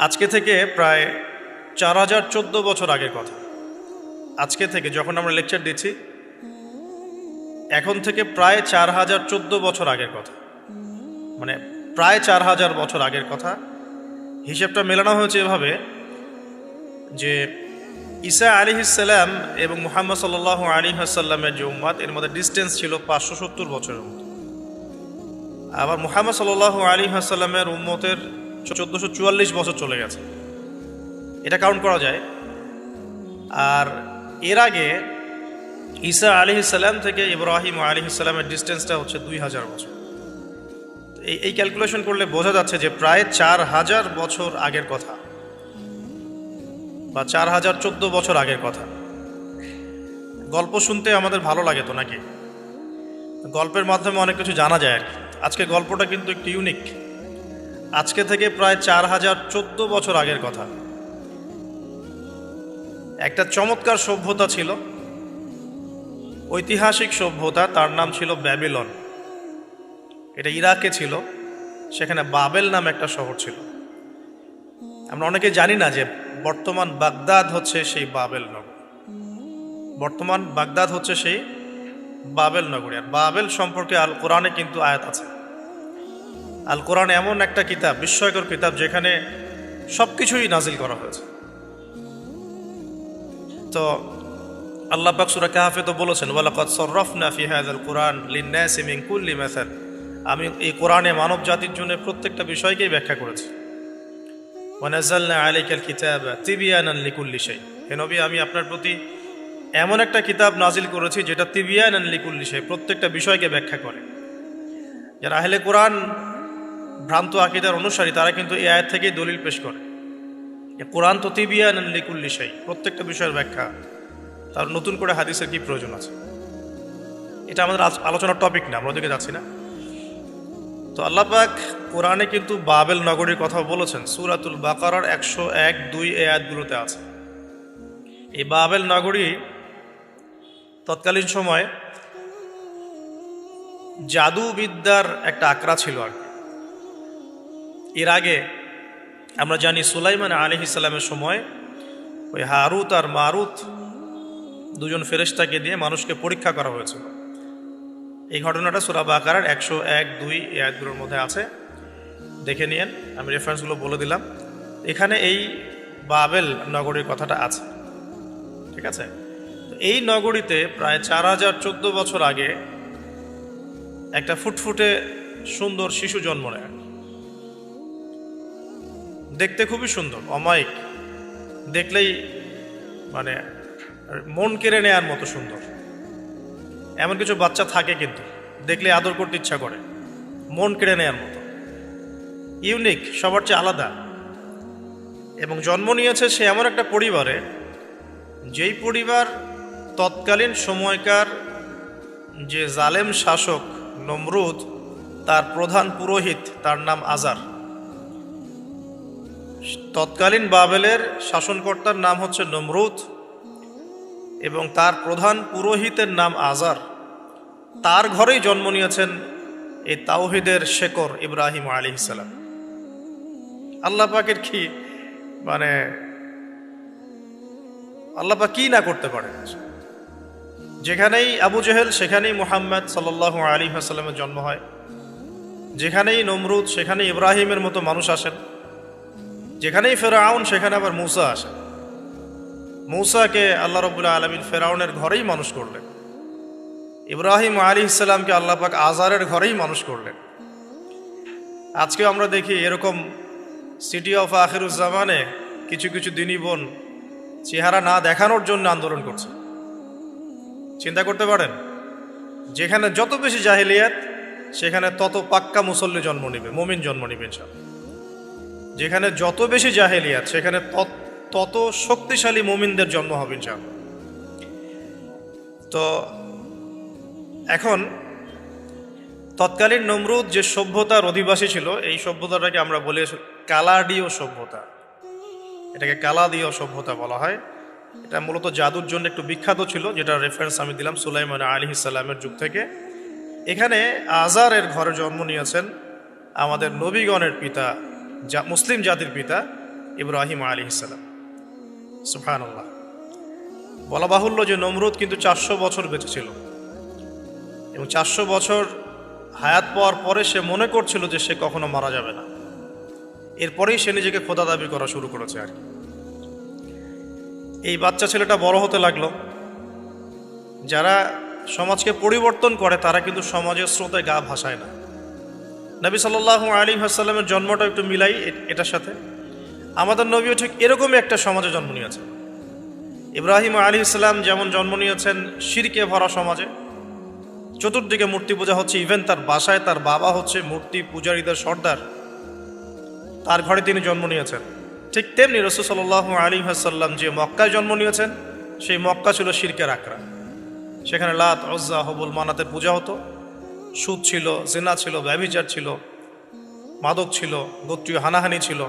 আজকে থেকে প্রায় 4014 বছর আগের কথা। আজকে থেকে যখন আমরা লেকচার দিচ্ছি, এখন থেকে প্রায় 4014 বছর আগের কথা, মানে প্রায় 4000 বছর আগের কথা। হিসেবটা মেলানো হয়েছে এভাবে যে ঈসা আলাইহিসসালাম এবং মুহাম্মদ সাল্লাল্লাহু আলাইহি ওয়াসাল্লামের যে উম্মত, এর মধ্যে ডিস্টেন্স ছিল 570 বছরের মতো। আবার মুহাম্মদ সাল্লাল্লাহু আলাইহি ওয়াসাল্লামের উম্মতের 1444 বছর চলে গেছে, এটা কাউন্ট করা যায়। আর এর আগে ঈসা আলাইহিসসালাম থেকে ইব্রাহিম আলাইহিসসালামের ডিস্টেন্সটা হচ্ছে 2000 বছর। এই ক্যালকুলেশন করলে বোঝা যাচ্ছে যে প্রায় 4000 বছর আগের কথা, বা 4014 বছর আগের কথা। গল্প শুনতে আমাদের ভালো লাগে তো নাকি? গল্পের মাধ্যমে অনেক কিছু জানা যায় আর কি। আজকে গল্পটা কিন্তু একটু ইউনিক। আজকে থেকে প্রায় 4014 বছর আগের কথা। একটা চমৎকার সভ্যতা ছিল, ঐতিহাসিক সভ্যতা, তার নাম ছিল ব্যাবিলন। এটা ইরাকে ছিল, সেখানে বাবেল নামে একটা শহর ছিল। আমরা অনেকে জানি না যে বর্তমান বাগদাদ হচ্ছে সেই বাবেল নগর। বর্তমান বাগদাদ হচ্ছে সেই বাবেল নগরী। আর বাবেল সম্পর্কে আল কোরআনে কিন্তু আয়াত আছে। আল কোরআন এমন একটা কিতাব, বিস্ময়কর কিতাব, যেখানে সব কিছুই নাজিল করা হয়েছে। তো আল্লাহ পাক সূরা কাহফে তো বলেছেন, ওয়ালাকাদ সাররাফনা ফি হাযাল কুরআন লিন-নাসি মিন কুল্লি মাসাল। আমি এই কোরআনে মানব জাতির জন্য প্রত্যেকটা বিষয়কেই ব্যাখ্যা করেছি। ওয়া নাযালনা আলাইকাল কিতাবা তিবয়ানান লিকুল্লি শাই। হে নবী, আমি আপনার প্রতি এমন একটা কিতাব নাজিল করেছি যেটা তিবয়ানান লিকুল্লি শাই, প্রত্যেকটা বিষয়কে ব্যাখ্যা করে। যারা আহলে কোরআন, ভ্রান্ত আকীদার অনুসারী, তারা কিন্তু এই আয়াত থেকেই দলিল পেশ করে। কোরআন তো তিবয়ানান লিকুল্লি শাই, প্রত্যেকটা বিষয়ের ব্যাখ্যা। তার নতুন করে হাদিসের কি প্রয়োজন আছে? এটা আমাদের আলোচনার টপিক না, আমরা ওদিকে যাচ্ছি না। তো আল্লাহ পাক কোরআনে কিন্তু বাবেল নগরীর কথা বলেছেন। সূরাতুল বাকারার 101-2 এই আয়াতগুলোতে আছে। এই বাবেল নগরী তৎকালীন সময় জাদুবিদ্যার একটা আকড়া ছিল আর কি। এর আগে আমরা জানি সুলাইমান আলাইহিস সালামের সময় ওই হারুত আর মারুত দুজন ফেরেশতাকে দিয়ে মানুষকে পরীক্ষা করা হয়েছিল। এই ঘটনাটা সূরা বাকারার 101-2 এই আয়াতগুলোর মধ্যে আছে, দেখে নিয়েন। আমি রেফারেন্সগুলো বলে দিলাম। এখানে এই বাবেল নগরীর কথাটা আছে, ঠিক আছে? তো এই নগরীতে প্রায় 4014 বছর আগে একটা ফুটফুটে সুন্দর শিশু জন্ম নেয়। দেখতে খুবই সুন্দর, অমায়িক, দেখলেই মানে মন কেড়ে নেয়ার মতো সুন্দর। এমন কিছু বাচ্চা থাকে কিন্তু দেখলে আদর করতে ইচ্ছা করে, মন কেড়ে নেয়ার মতো, ইউনিক, সবার চেয়ে আলাদা। এবং জন্ম নিয়েছে সে এমন একটা পরিবারে, যেই পরিবার তৎকালীন সময়কার যে জালেম শাসক নমরুদ, তার প্রধান পুরোহিত, তার নাম আজার। তৎকালীন বাবেলের শাসনকর্তার নাম হচ্ছে নমরুদ এবং তার প্রধান পুরোহিতের নাম আজার। তার ঘরেই জন্ম নিয়েছেন এই তাওহীদের শেকর ইব্রাহিম আলাইহিস সালাম। আল্লাহ পাকের কি মানে, আল্লাহ পাক কি না করতে পারেন? যেখানেই আবু জেহেল, সেখানেই মুহাম্মদ সাল্লাল্লাহু আলাইহি ওয়াসাল্লামের জন্ম হয়। যেখানেই নমরুদ, সেখানেই ইব্রাহিমের মতো মানুষ আসেন। যেখানেই ফেরাউন, সেখানে আবার মূসা আসেন। মূসাকে আল্লাহ রাব্বুল আলামিন ফেরাউনের ঘরেই মানুষ করলেন। ইব্রাহিম আলাইহিস সালামকে আল্লাহ পাক আজারের ঘরেই মানুষ করলেন। আজকেও আমরা দেখি এরকম সিটি অফ আখিরুজ্জামানে কিছু কিছু দিনী বোন চেহারা না দেখানোর জন্য আন্দোলন করছে। চিন্তা করতে পারেন, যেখানে যত বেশি জাহেলিয়াত, সেখানে তত পাক্কা মুসল্লি জন্ম নেবে, মুমিন জন্ম নেবে ইনশাআল্লাহ। যেখানে যত বেশি জাহেলিয়াত, সেখানে তত শক্তিশালী মুমিনদের জন্ম হবে ইনশাআল্লাহ। তো এখন তৎকালীন নমরুদ যে সভ্যতার অধিবাসী ছিল, এই সভ্যতাটাকে আমরা বলি কালাডীয় সভ্যতা। এটাকে কালাদীয় সভ্যতা বলা হয়। এটা মূলত জাদুর জন্য একটু বিখ্যাত ছিল, যেটা রেফারেন্স আমি দিলাম সুলাইমান আলাইহিস সালামের যুগ থেকে। এখানে আজারের ঘরে জন্ম নিয়েছেন আমাদের নবীগণের পিতা, মুসলিম জাতির পিতা ইব্রাহিম আলাইহিস সালাম। সুবহানাল্লাহ। বলা বাহুল্য যে নমরুদ কিন্তু 400 বছর বেঁচে ছিল, এবং 400 বছর হায়াত পাওয়ার পরে সে মনে করছিল যে সে কখনো মারা যাবে না। এরপরেই সে নিজেকে খোদা দাবি করা শুরু করেছে আর কি। এই বাচ্চা ছেলেটা বড় হতে লাগলো। যারা সমাজকে পরিবর্তন করে তারা কিন্তু সমাজের স্রোতে গা ভাসায় না। নবী সাল্লাল্লাহু আলাইহি ওয়াসাল্লামের জন্মটা একটু মিলাই এটার সাথে। আমাদের নবীও ঠিক এরকমই একটা সমাজে জন্ম নিয়েছেন। ইব্রাহিম আলাইহিস সালাম যেমন জন্ম নিয়েছেন শিরকে ভরা সমাজে, চতুর্দিকে মূর্তি পূজা হচ্ছে, ইভেন তার বাসায় তার বাবা হচ্ছে মূর্তি পূজারীদের সর্দার, তার ঘরে তিনি জন্ম নিয়েছেন। ঠিক তেমনি রাসূল সাল্লাল্লাহু আলাইহি ওয়াসাল্লাম যে মক্কায় জন্ম নিয়েছেন, সেই মক্কা ছিল শিরকের আকড়া। সেখানে লাত, উজ্জা, হুবল, মানাতের পূজা হতো, সুদ ছিল, জিনা ছিল, ব্যভিচার ছিল, মাদক ছিল, গোত্রীয় হানাহানি ছিল,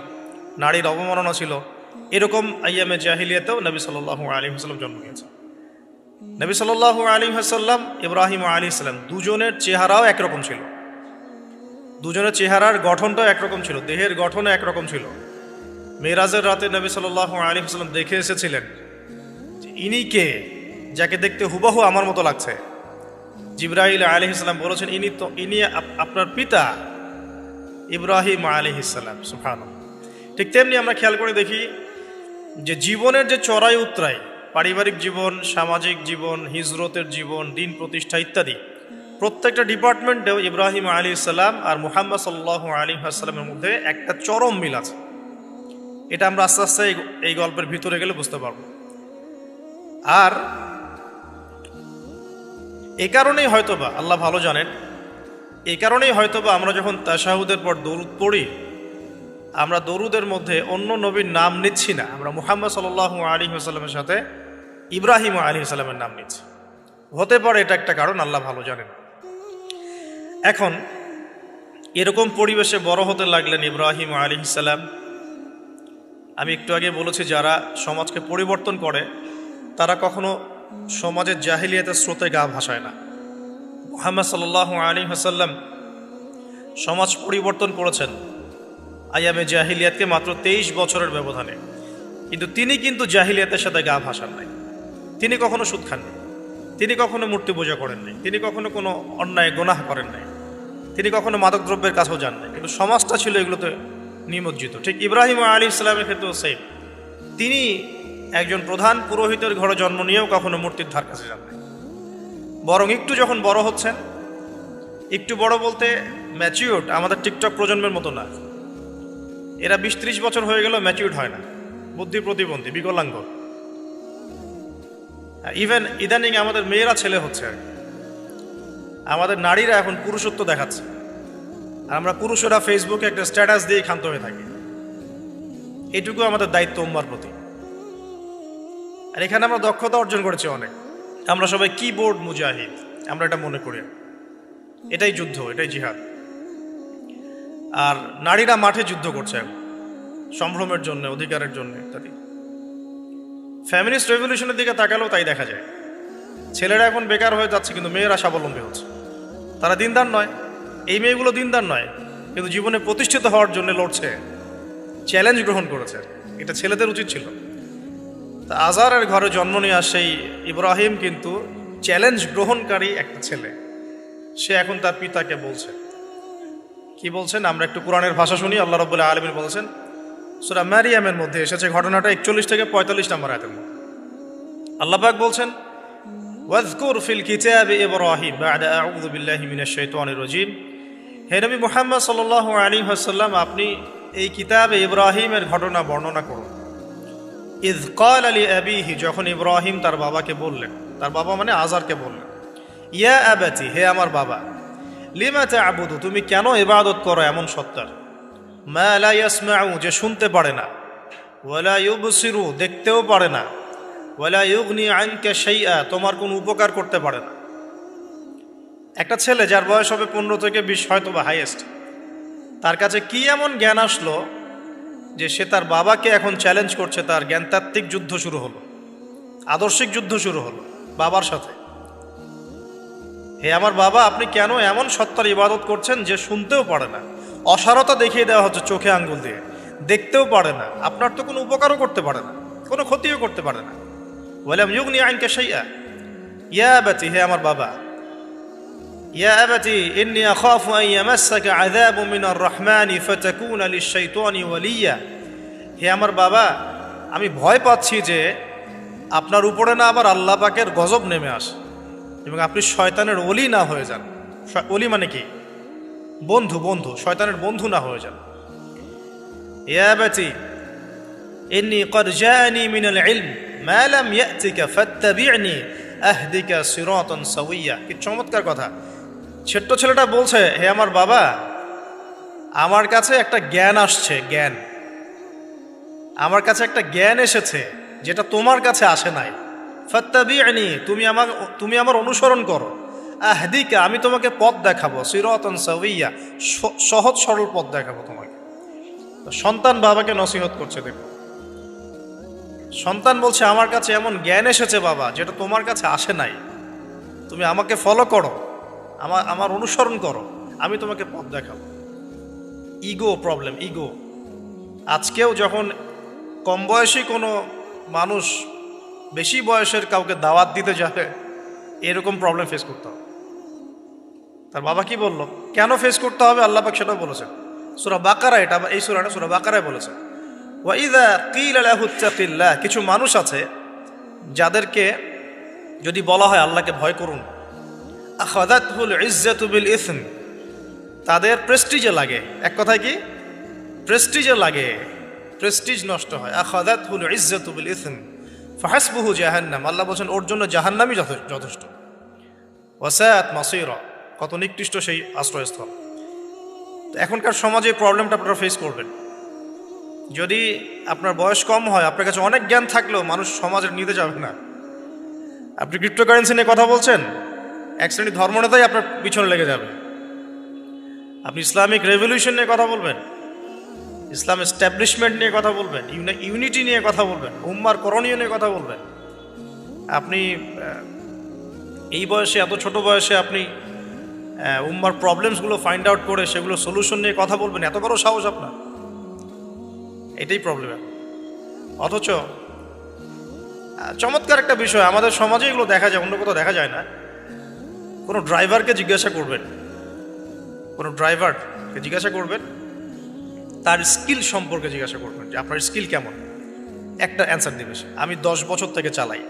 নারীর অবমাননা ছিল। এরকম আইয়ামে জাহিলিয়াতেও নবী সাল্লাল্লাহু আলাইহি ওয়াসাল্লাম জন্ম নিয়েছেন। নবী সাল্লাল্লাহু আলাইহি ওয়াসাল্লাম, ইব্রাহিম আলাইহিস সালাম, দুজনের চেহারাও একরকম ছিল। দুজনের চেহারার গঠনটাও একরকম ছিল, দেহের গঠনও একরকম ছিল। মেরাজের রাতে নবী সাল্লাল্লাহু আলাইহি ওয়াসাল্লাম দেখে এসেছিলেন যে ইনি কে, যাকে দেখতে হুবহু আমার মতো লাগছে। জিবরাইল আলাইহিস সালাম বলেছেন ইনি আপনার পিতা ইব্রাহিম আলাইহিস সালাম। সুবহানাল্লাহ। ঠিক তেমনি আমরা খেয়াল করে দেখি যে জীবনের যে চড়াই উতরাই, পারিবারিক জীবন, সামাজিক জীবন, হিজরতের জীবন, দিন প্রতিষ্ঠা ইত্যাদি, প্রত্যেকটা ডিপার্টমেন্টেও ইব্রাহিম আলাইহিস সালাম আর মুহাম্মদ সাল্লাল্লাহু আলাইহি ওয়াসাল্লামের মধ্যে একটা চরম মিল আছে। এটা আমরা আস্তে আস্তে এই গল্পের ভিতরে গেলে বুঝতে পারবো। আর এই কারণেই হয়তোবা আল্লাহ ভালো জানেন, এই কারণেই হয়তোবা আমরা যখন তাশাহুদের পর দরুদ পড়ি, আমরা দরুদের মধ্যে অন্য নবীর নাম নিচ্ছি না, আমরা মুহাম্মদ সাল্লাল্লাহু আলাইহি ওয়াসাল্লামের সাথে ইব্রাহিম আলাইহিস সালামের নাম নিচ্ছি। হতে পারে এটা একটা কারণ, আল্লাহ ভালো জানেন। এখন এরকম পরিবেশে বড় হতে লাগলেন ইব্রাহিম আলাইহিস সালাম। আমি একটু আগে বলেছি যারা সমাজকে পরিবর্তন করে তারা কখনো সমাজের জাহিলিয়াতের স্রোতে গা ভাসায় না। মুহাম্মদ সাল্লাল্লাহু আলাইহি ওয়াসাল্লাম সমাজ পরিবর্তন করেছেন আইয়ামে জাহিলিয়াতকে মাত্র 23 বছরের ব্যবধানে, কিন্তু তিনি কিন্তু জাহিলিয়াতের সাথে গা ভাসান নাই। তিনি কখনো সুদ খাননি, তিনি কখনো মূর্তি পূজা করেন নাই, তিনি কখনো কোনো অন্যায় গুনাহ করেন নাই, তিনি কখনো মাদকদ্রব্যের কাছেও যান নাই, কিন্তু সমাজটা ছিল এগুলোতে নিমজ্জিত। ঠিক ইব্রাহিম আলাইহিস সালামের ক্ষেত্রেও সেম। তিনি একজন প্রধান পুরোহিতের ঘরে জন্ম নিয়েও কখনো মূর্তির ধার কাছে যান নাই। বরং একটু যখন বড় হচ্ছেন, একটু বড় বলতে ম্যাচিউরড, আমাদের টিকটক প্রজন্মের মতো না, এরা 20-30 বছর হয়ে গেল ম্যাচিউরড হয় না, বুদ্ধি প্রতিবন্ধী, বিকলাঙ্গ। ইভেন ইদানিং আমাদের মেয়েরা ছেলে হচ্ছে, আমাদের নারীরা এখন পুরুষত্ব দেখাচ্ছে, আর আমরা পুরুষেরা ফেসবুকে একটা স্ট্যাটাস দিয়ে ক্ষান্ত হয়ে থাকি। এটুকু আমাদের দায়িত্ব উম্মার প্রতি। আর এখানে আমরা দক্ষতা অর্জন করেছি অনেক। আমরা সবাই কিবোর্ড মুজাহিদ, আমরা এটা মনে করি। এটাই যুদ্ধ, এটাই জিহাদ। আর নারীরা মাঠে যুদ্ধ করছে সম্ভ্রমের জন্য, অধিকারের জন্য ইত্যাদি। ফ্যামিলিস্ট রেভলিউশনের দিকে তাকালেও তাই দেখা যায়। ছেলেরা এখন বেকার হয়ে যাচ্ছে, কিন্তু মেয়েরা স্বাবলম্বী হচ্ছে। তারা দিনদার নয়, এই মেয়েগুলো দিনদার নয়, কিন্তু জীবনে প্রতিষ্ঠিত হওয়ার জন্য লড়ছে, চ্যালেঞ্জ গ্রহণ করেছে। এটা ছেলেদের উচিত ছিল। তা আজারের ঘরে জন্ম নেওয়া সেই ইব্রাহিম কিন্তু চ্যালেঞ্জ গ্রহণকারী একটা ছেলে। সে এখন তার পিতাকে বলছে, কি বলছেন? আমরা একটু কোরআনের ভাষা শুনি। আল্লাহ রাব্বুল আলামিন বলেছেন, সূরা মারিয়ামের মধ্যে এসেছে ঘটনাটা 41 থেকে 45 নম্বর আয়াতের মধ্যে। আল্লাহ পাক বলছেন, ওয়াজকুর ফিল কিতাবি ইব্রাহিম বা'দা আউযু বিল্লাহি মিনাশ শাইতানির রাজীম। হে নবী মুহাম্মদ সাল্লাল্লাহু আলাইহি ওয়াসাল্লাম, আপনি এই কিতাবে ইব্রাহিমের ঘটনা বর্ণনা করুন। ইয ক্বালা লিআবিহি, যখন ইব্রাহিম তার বাবাকে বললেন, তার বাবা মানে আজারকে বললেন, ইয়া আবাতি, হে আমার বাবা, লিমা তা'বুদু, তুমি কেন ইবাদত করো এমন সত্তার, মা লা ইয়াসমাউ, যে শুনতে পারে না, ওয়ালা ইউবসিরু, দেখতেও পারে না, ওয়ালা ইউগনি আনকা শাইআ, তোমার কোনো উপকার করতে পারে না। একটা ছেলে যার বয়স হবে 15 থেকে 20, হয়তো বা হাইয়েস্ট, তার কাছে কি এমন জ্ঞান আসলো যে সে তার বাবাকে এখন চ্যালেঞ্জ করছে? তার জ্ঞানতাত্ত্বিক যুদ্ধ শুরু হলো, আদর্শিক যুদ্ধ শুরু হলো বাবার সাথে। হে আমার বাবা, আপনি কেন এমন সত্তার ইবাদত করছেন যে শুনতেও পারে না? অসারতা দেখিয়ে দেওয়া হচ্ছে চোখে আঙ্গুল দিয়ে, দেখতেও পারে না, আপনার তো কোনো উপকারও করতে পারে না, কোনো ক্ষতিও করতে পারে না। ওয়ালাম ইউগনি আনকা শাইআ, ইয়া আবাতি, হে আমার বাবা, ইয়া আবাতি ইন্নী আখাফু আন ইয়ামাসসাকা আযাবুম মিনার রাহমানি ফাতাকুনা লিশ-শাইতানি ওয়ালিয়্যা, হে আমার বাবা, আমি ভয় পাচ্ছি যে আপনার উপরে না আবার আল্লাহ পাকের গজব নেমে আসে এবং আপনি শয়তানের ওলি না হয়ে যান। ওলি মানে কি? বন্ধু, বন্ধু, শয়তানের বন্ধু না হয়ে যান। ইয়া আবাতি ইন্নী ক্বাদ জাআনি মিনাল ইলম মা লাম ইয়াতিকা ফাত্তাবি'নি আহদিকা সিরাতান সাওয়্যা। কি চমৎকার কথা! ছোট্ট ছেলেটা বলছে, হে আমার বাবা, আমার কাছে একটা জ্ঞান আসছে, জ্ঞান, আমার কাছে একটা জ্ঞান এসেছে যেটা তোমার কাছে আসে নাই। ফাত্তাবি'নি, তুমি আমার অনুসরণ করো। আহদিকা, আমি তোমাকে পথ দেখাবো। সিরাতান সাওয়্যা, সহজ সরল পথ দেখাবো তোমাকে। সন্তান বাবাকে নসিহত করছে। দেখো, সন্তান বলছে, আমার কাছে এমন জ্ঞান এসেছে বাবা যেটা তোমার কাছে আসে নাই, তুমি আমাকে ফলো করো, আমার অনুসরণ করো, আমি তোমাকে পথ দেখাবো। Ego problem, ego. আজকেও যখন কম বয়সী কোনো মানুষ বেশি বয়সের কাউকে দাওয়াত দিতে যাবে, এরকম প্রবলেম ফেস করতে হবে। তার বাবা কি বলল, কেন ফেস করতে হবে, আল্লাহ পাক সেটাও বলেছেন সূরা বাকারা। এটা এই সূরাটা সূরা বাকারায় বলেছেন, ওয়া ইযা ক্বিলা লাহু ইত্তাকিল্লাহ, কিছু মানুষ আছে যাদেরকে যদি বলা হয় আল্লাহকে ভয় করুন, আখাযাতহুল ইজ্জাতু বিল ইসম, তাদের প্রেস্টিজে লাগে। এক কথায় কি? প্রেস্টিজে লাগে, প্রেস্টিজ নষ্ট হয়। আখাযাতহুল ইজ্জাতু বিল ইসম ফাহাসবুহু জাহান্নাম, আল্লাহ বলেন ওর জন্য জাহান্নামই যথেষ্ট। ওয়াসাআত মাসীরা, কত নিকৃষ্ট সেই আশ্রয়স্থল। তো এখনকার সমাজে প্রবলেমটা আপনারা ফেস করবেন। যদি আপনার বয়স কম হয়, আপনার কাছে অনেক জ্ঞান থাকলেও মানুষ সমাজের নিতে যাবে না। আপনি ক্রিপ্টোকারেন্সি নিয়ে কথা বলছেন, এক শ্রেণী ধর্মনেতাই আপনার পিছনে লেগে যাবে। আপনি ইসলামিক রেভলিউশন নিয়ে কথা বলবেন, ইসলাম এস্টাবলিশমেন্ট নিয়ে কথা বলবেন, ইউনিটি নিয়ে কথা বলবেন, উম্মার করণীয় নিয়ে কথা বলবেন। আপনি এই বয়সে, এত ছোট বয়সে আপনি উম্মার প্রবলেমসগুলো ফাইন্ড আউট করে সেগুলো সলিউশন নিয়ে কথা বলবেন, এত বড় সাহস আপনার? এটাই প্রবলেম। অথচ চমৎকার একটা বিষয়, আমাদের সমাজে এগুলো দেখা যায়, অন্য কোথাও দেখা যায় না। কোনো ড্রাইভারকে জিজ্ঞাসা করবেন, কোনো ড্রাইভারকে জিজ্ঞাসা করবেন, তার স্কিল সম্পর্কে জিজ্ঞাসা করবেন যে আপনার স্কিল কেমন। একটা অ্যান্সার দিবে সে, আমি 10 বছর থেকে চালাই,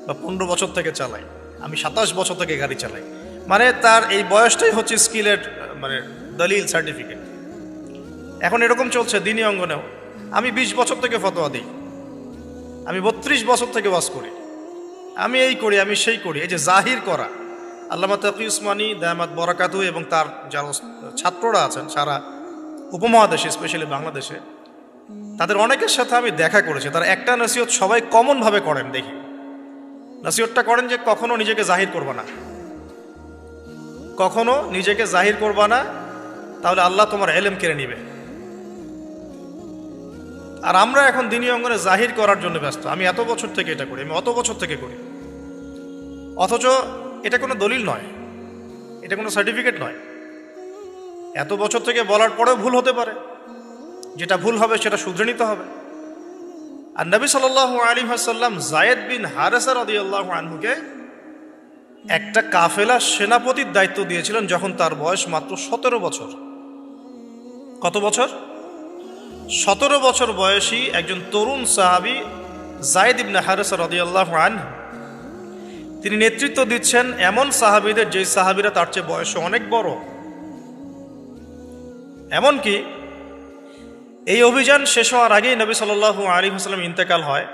বা 15 বছর থেকে চালাই, আমি 27 বছর থেকে গাড়ি চালাই। মানে তার এই বয়সটাই হচ্ছে স্কিলের মানে দলিল, সার্টিফিকেট। এখন এরকম চলছে দ্বীনি অঙ্গনেও। আমি 20 বছর থেকে ফতোয়া দিই, আমি 32 বছর থেকে ওয়াজ করি, আমি এই করি, আমি সেই করি। এই যে জাহির করা, আল্লামা তাকি উসমানী দামাত বরাকাতুহু এবং তার যারা ছাত্ররা আছেন সারা উপমহাদেশে, স্পেশালি বাংলাদেশে, তাদের অনেকের সাথে আমি দেখা করেছি। তারা একটা নসিহত সবাই কমনভাবে করেন, দেখি নসিহতটা করেন যে কখনো নিজেকে জাহির করবা না, কখনো নিজেকে জাহির করবা না, তাহলে আল্লাহ তোমার ইলম কেড়ে নিবে। আর আমরা এখন দ্বীনি অঙ্গনে জাহির করার জন্য ব্যস্ত। আমি এত বছর থেকে এটা করি, আমি অত বছর থেকে করি, অথচ এটা কোনো দলিল নয়, এটা কোনো সার্টিফিকেট নয়। এত বছর থেকে বলার পরেও ভুল হতে পারে, যেটা ভুল হবে সেটা শুধরে নিতে হবে। আর নবী সাল্লাল্লাহু আলাইহি ওয়াসাল্লাম যায়েদ বিন হারেসা রাদিয়াল্লাহু আনহুকে একটা কাফেলা সেনাপতির দায়িত্ব দিয়েছিলেন যখন তার বয়স মাত্র 17 বছর। কত বছর? 17 বছর বয়সী একজন তরুণ সাহাবী যায়েদ ইবনে হারেসা রাদিয়াল্লাহু আনহু, তিনি নেতৃত্ব দিচ্ছেন এমন সাহাবীদের যে সাহাবীরা তার চেয়ে বয়সে অনেক বড়। এমনকি এই অভিযান শেষ হওয়ার আগেই নবী সাল্লাল্লাহু আলাইহি ওয়াসাল্লাম ইন্তেকাল হয়।